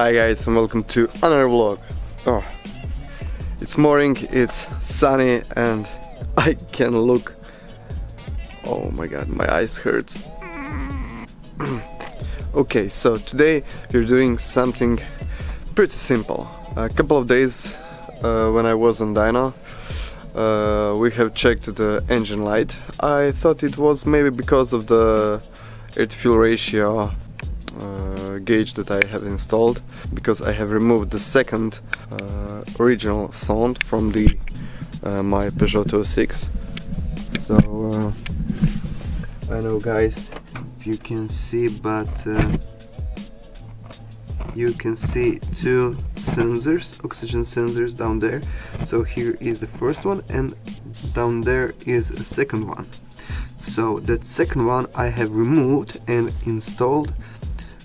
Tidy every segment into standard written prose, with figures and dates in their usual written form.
Hi guys, and welcome to another vlog. Oh, it's morning, it's sunny, and I can look. Oh my god, my eyes hurts. Okay, so today we're doing something pretty simple. A couple of days when I was on Dino, we have checked the engine light. I thought it was maybe because of the air-to-fuel ratio gauge that I have installed, because I have removed the second original sound from the my Peugeot 206. So I know guys if you can see, but you can see two sensors, oxygen sensors down there. So here is the first one, and down there is a second one. So that second one I have removed and installed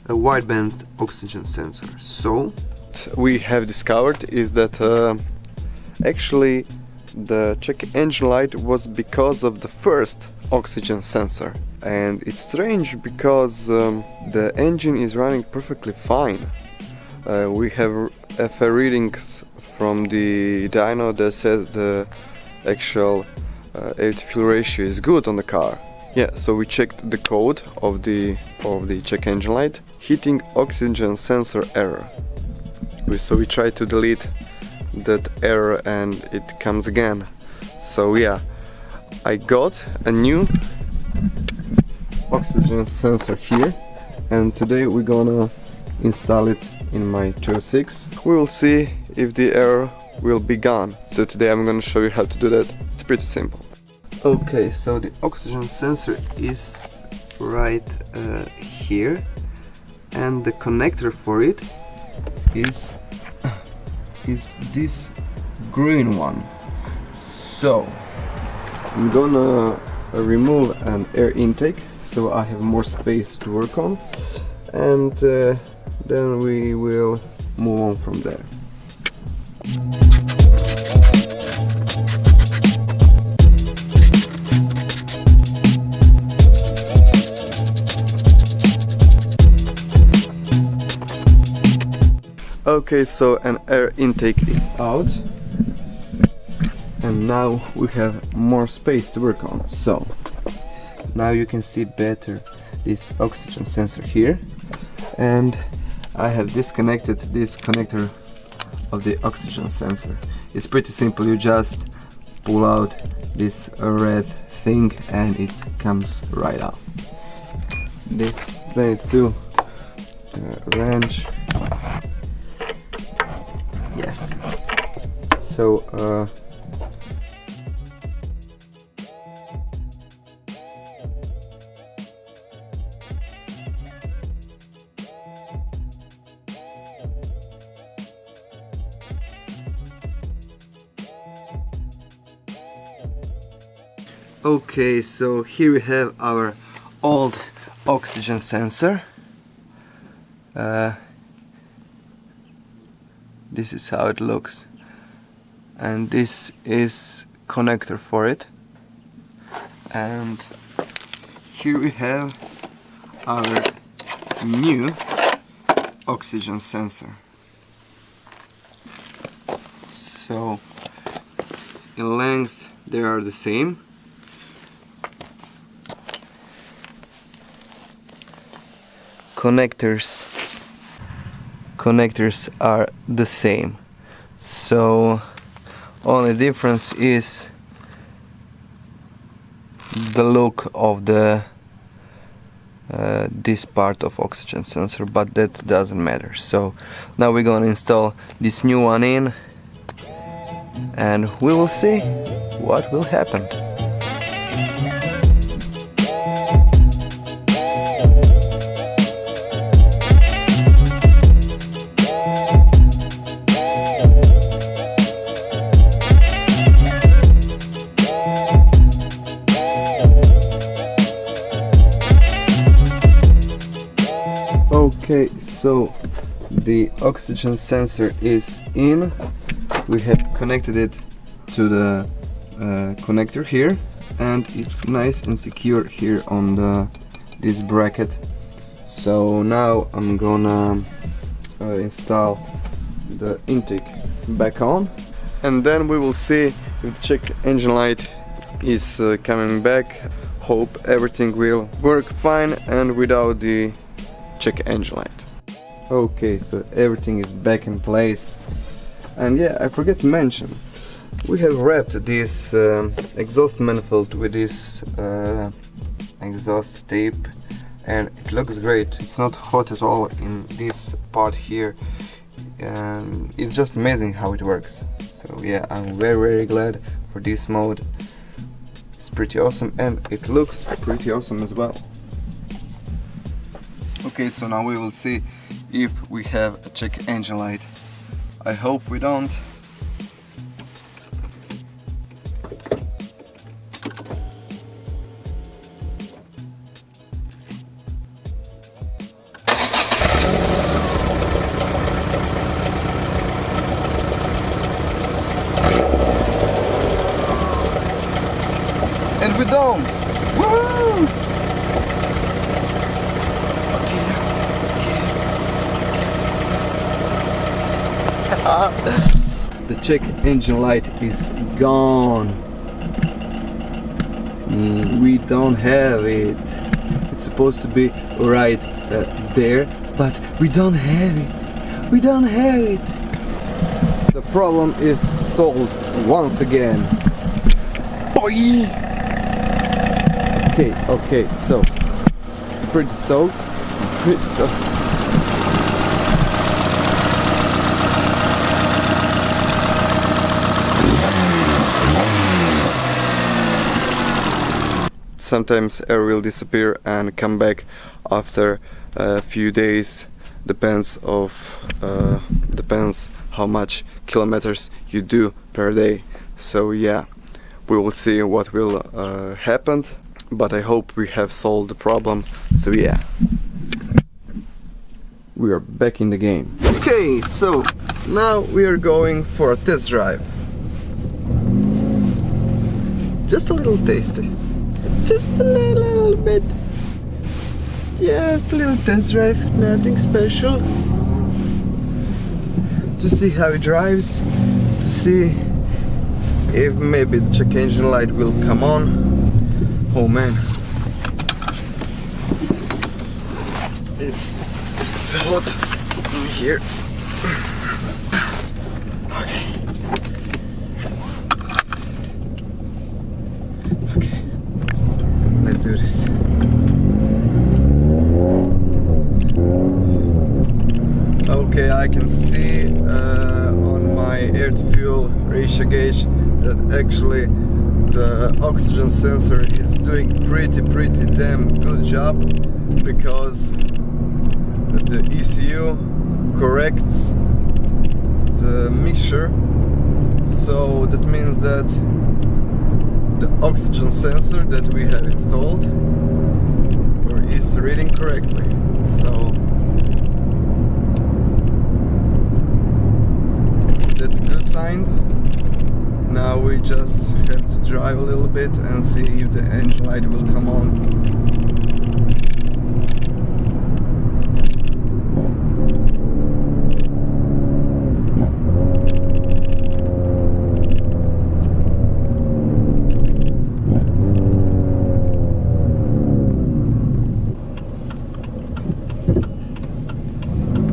a wideband oxygen sensor. So what we have discovered is that actually the check engine light was because of the first oxygen sensor, and it's strange because the engine is running perfectly fine. We have FR readings from the dyno that says the actual air-to-fuel ratio is good on the car. Yeah, so we checked the code of the check engine light, hitting oxygen sensor error. So we tried to delete that error and it comes again. So yeah, I got a new oxygen sensor here, and today we're gonna install it in my 206. We will see if the error will be gone. So today I'm gonna show you how to do that. It's pretty simple. Okay, so the oxygen sensor is right here, and the connector for it is this green one. So I'm gonna remove an air intake so I have more space to work on, and then we will move on from there. Okay, so an air intake is out, and now we have more space to work on. So now you can see better this oxygen sensor here, and I have disconnected this connector of the oxygen sensor. It's pretty simple, you just pull out this red thing and it comes right off. This 22 wrench. Yes. So okay, so here we have our old oxygen sensor. This is how it looks, and this is connector for it, and here we have our new oxygen sensor. So in length they are the same. Connectors are the same, so only difference is the look of the this part of oxygen sensor, but that doesn't matter. So now we're gonna install this new one in, and we will see what will happen. Okay, so the oxygen sensor is in. We have connected it to the connector here, and it's nice and secure here on this bracket. So now I'm gonna install the intake back on, and then we will see if the check engine light is coming back. Hope everything will work fine and without the check engine light. Okay, so everything is back in place. And yeah, I forgot to mention, we have wrapped this exhaust manifold with this exhaust tape, and it looks great. It's not hot at all in this part here, and it's just amazing how it works. So yeah, I'm very glad for this mode. It's pretty awesome and it looks pretty awesome as well. Okay, so now we will see if we have a check engine light. I hope we don't. And we don't! Woohoo! The check engine light is gone. We don't have it. It's supposed to be right there, but we don't have it. We don't have it. The problem is solved once again. Boy! Okay, so pretty stoked. Sometimes air will disappear and come back after a few days. Depends how much kilometers you do per day. So yeah, we will see what will happen, but I hope we have solved the problem. So yeah, we are back in the game. Okay, so now we are going for a test drive. Just a little tasty. Just a little bit. Just a little test drive, nothing special. To see how it drives, to see if maybe the check engine light will come on. Oh man, it's hot in here. Okay, let's do this. Okay, I can see on my air to fuel ratio gauge that actually the oxygen sensor is doing pretty damn good job, because the ECU corrects the mixture, so that means that the oxygen sensor that we have installed is reading correctly. So that's a good sign. Now we just have to drive a little bit and see if the engine light will come on.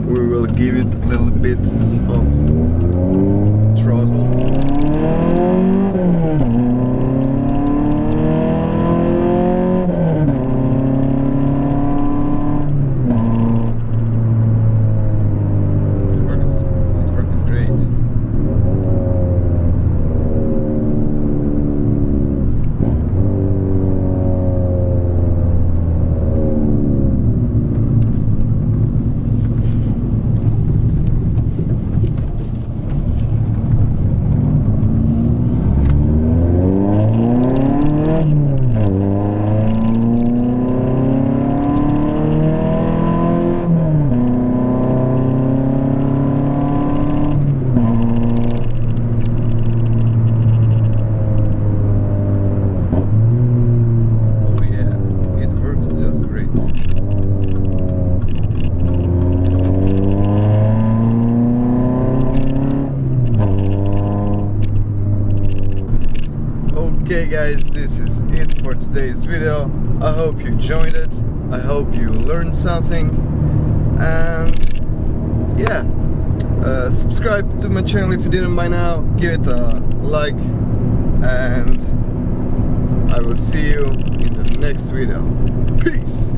We will give it a little bit of throttle. It works great. guys, this is it for today's video. I hope you enjoyed it, I hope you learned something, and yeah, subscribe to my channel if you didn't by now, give it a like, and I will see you in the next video. Peace!